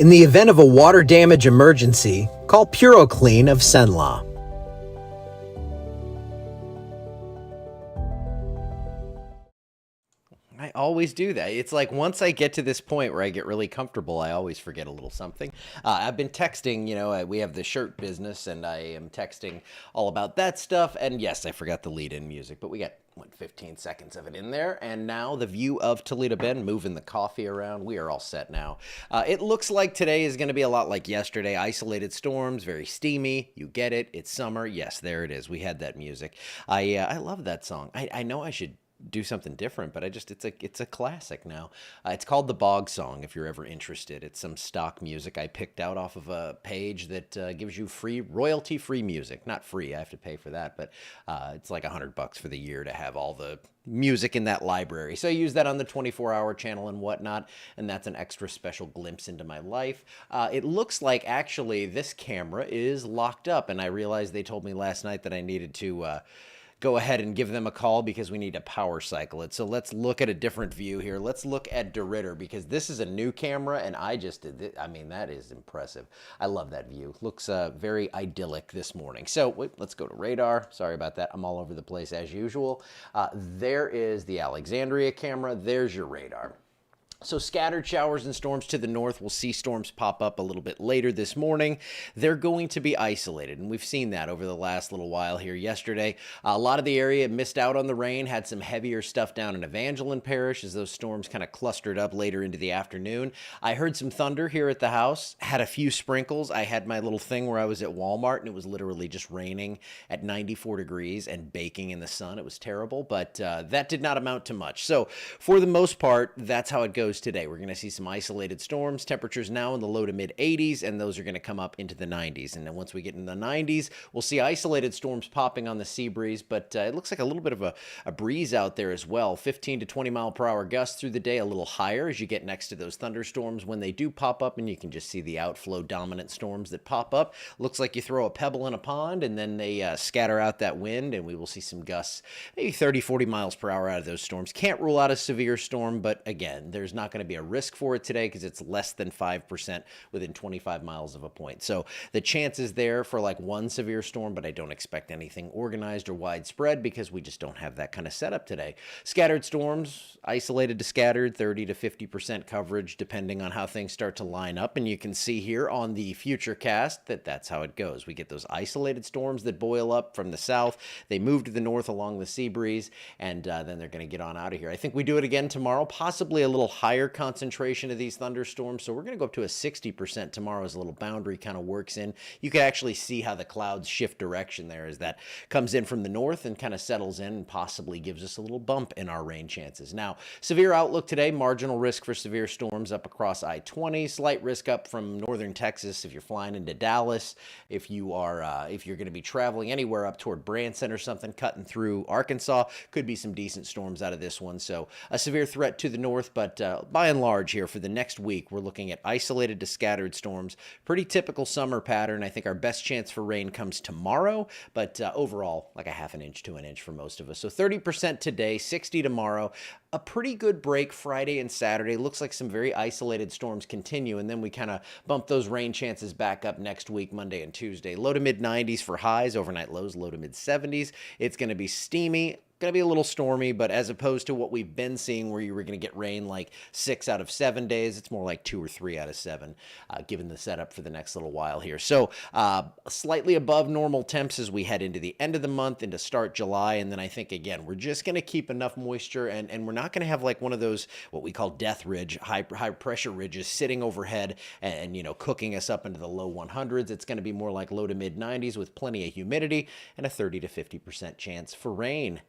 In the event of a water damage emergency, call PuroClean of Cenla. I always do that. It's like once I get to this point where I get really comfortable, I always forget a little something. I've been texting, we have the shirt business, and I am texting all about that stuff. And yes, I forgot the lead in music, but we got, 15 seconds of it in there. And now the view of Toledo Bend, moving the coffee around. We are all set now. It looks like today is going to be a lot like yesterday. Isolated storms, very steamy. You get it. It's summer. Yes, there it is. We had that music. I love that song. I know I should do something different, but it's a classic now. It's called the Bog Song. If you're ever interested, it's some stock music I picked out off of a page that gives you free royalty free music. Not free, I have to pay for that, but it's like $100 for the year to have all the music in that library. So I use that on the 24-hour channel and whatnot, and that's an extra special glimpse into my life. It looks like actually this camera is locked up, and I realized they told me last night that I needed to go ahead and give them a call because we need to power cycle it. So let's look at a different view here. Let's look at DeRidder because this is a new camera and I just did it. I mean, that is impressive. I love that view. Looks very idyllic this morning. So wait, let's go to radar. Sorry about that. I'm all over the place as usual. There is the Alexandria camera. There's your radar. So scattered showers and storms to the north. We'll see storms pop up a little bit later this morning. They're going to be isolated, and we've seen that over the last little while here. Yesterday, a lot of the area missed out on the rain, had some heavier stuff down in Evangeline Parish as those storms kind of clustered up later into the afternoon. I heard some thunder here at the house, had a few sprinkles. I had my little thing where I was at Walmart, and it was literally just raining at 94 degrees and baking in the sun. It was terrible, but that did not amount to much. So for the most part, that's how it goes today. We're going to see some isolated storms, temperatures now in the low to mid 80s, and those are going to come up into the 90s. And then once we get in the 90s, we'll see isolated storms popping on the sea breeze, but it looks like a little bit of a breeze out there as well. 15 to 20 mile per hour gusts through the day, a little higher as you get next to those thunderstorms when they do pop up, and you can just see the outflow dominant storms that pop up. Looks like you throw a pebble in a pond and then they scatter out that wind, and we will see some gusts, maybe 30, 40 miles per hour out of those storms. Can't rule out a severe storm, but again, there's not going to be a risk for it today because it's less than 5% within 25 miles of a point. So the chance is there for like one severe storm, but I don't expect anything organized or widespread because we just don't have that kind of setup today. Scattered storms, isolated to scattered, 30 to 50% coverage depending on how things start to line up. And you can see here on the future cast that that's how it goes. We get those isolated storms that boil up from the south. They move to the north along the sea breeze, and then they're going to get on out of here. I think we do it again tomorrow, possibly a little higher concentration of these thunderstorms. So we're going to go up to a 60% tomorrow as a little boundary kind of works in. You can actually see how the clouds shift direction there as that comes in from the north and kind of settles in and possibly gives us a little bump in our rain chances. Now, severe outlook today, marginal risk for severe storms up across I-20, slight risk up from northern Texas if you're flying into Dallas, if you're going to be traveling anywhere up toward Branson or something, cutting through Arkansas, could be some decent storms out of this one. So a severe threat to the north, but by and large here for the next week, we're looking at isolated to scattered storms. Pretty typical summer pattern. I think our best chance for rain comes tomorrow, but overall, like a half an inch to an inch for most of us. So 30% today, 60 tomorrow. A pretty good break Friday and Saturday. Looks like some very isolated storms continue, and then we kind of bump those rain chances back up next week, Monday and Tuesday. Low to mid 90s for highs, overnight lows, low to mid 70s. It's going to be steamy. Going to be a little stormy, but as opposed to what we've been seeing where you were going to get rain like 6 out of 7 days, it's more like 2 or 3 out of 7, given the setup for the next little while here. So slightly above normal temps as we head into the end of the month, into start July, and then I think, again, we're just going to keep enough moisture, and we're not going to have like one of those, what we call death ridge, high pressure ridges sitting overhead and cooking us up into the low 100s. It's going to be more like low to mid 90s with plenty of humidity and a 30 to 50% chance for rain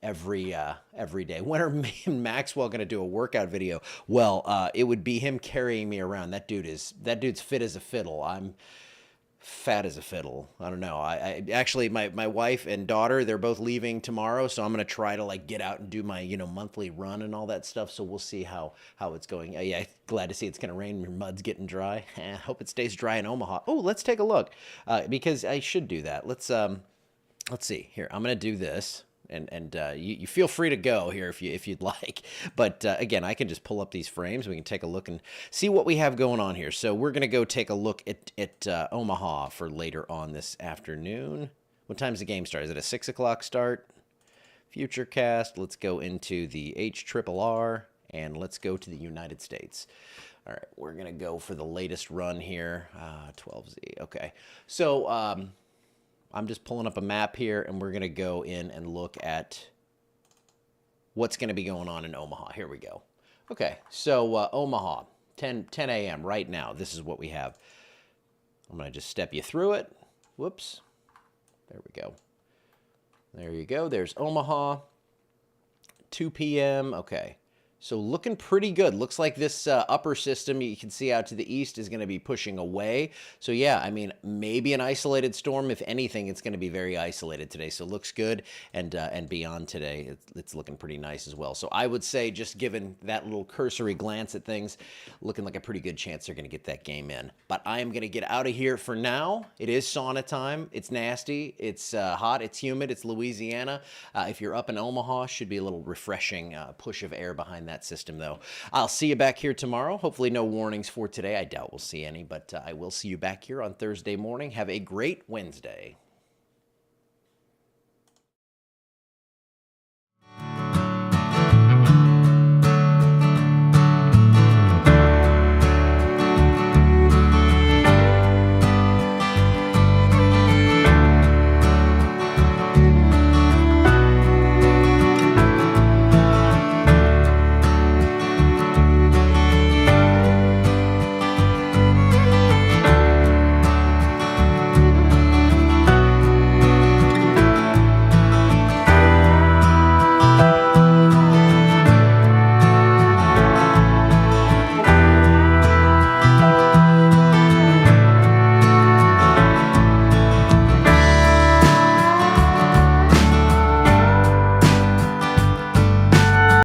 every day. When are me and Maxwell going to do a workout video? Well, it would be him carrying me around. That dude's fit as a fiddle. I'm fat as a fiddle. I don't know. I actually, my wife and daughter, they're both leaving tomorrow, so I'm going to try to like get out and do my, monthly run and all that stuff. So we'll see how it's going. Yeah, glad to see it's going to rain. Your mud's getting dry. Hope it stays dry in Omaha. Oh, let's take a look because I should do that. Let's see here. I'm going to do this. and you feel free to go here if you'd like. But again, I can just pull up these frames. We can take a look and see what we have going on here. So we're gonna go take a look at Omaha for later on this afternoon. What time's the game start? Is it a 6 o'clock start? Futurecast. Let's go into the HRRR and let's go to the United States. All right, we're gonna go for the latest run here. 12Z. Okay, so I'm just pulling up a map here, and we're gonna go in and look at what's gonna be going on in Omaha. Here we go. Okay, so Omaha, 10 a.m. right now. This is what we have. I'm gonna just step you through it. Whoops. There we go. There you go. There's Omaha. 2 p.m. Okay. So looking pretty good. Looks like this upper system you can see out to the east is going to be pushing away. So yeah, I mean, maybe an isolated storm. If anything, it's going to be very isolated today. So looks good. And beyond today, it's looking pretty nice as well. So I would say, just given that little cursory glance at things, looking like a pretty good chance they're going to get that game in. But I am going to get out of here for now. It is sauna time. It's nasty. It's hot. It's humid. It's Louisiana. If you're up in Omaha, should be a little refreshing push of air behind that system, though. I'll see you back here tomorrow. Hopefully no warnings for today. I doubt we'll see any, but I will see you back here on Thursday morning. Have a great Wednesday.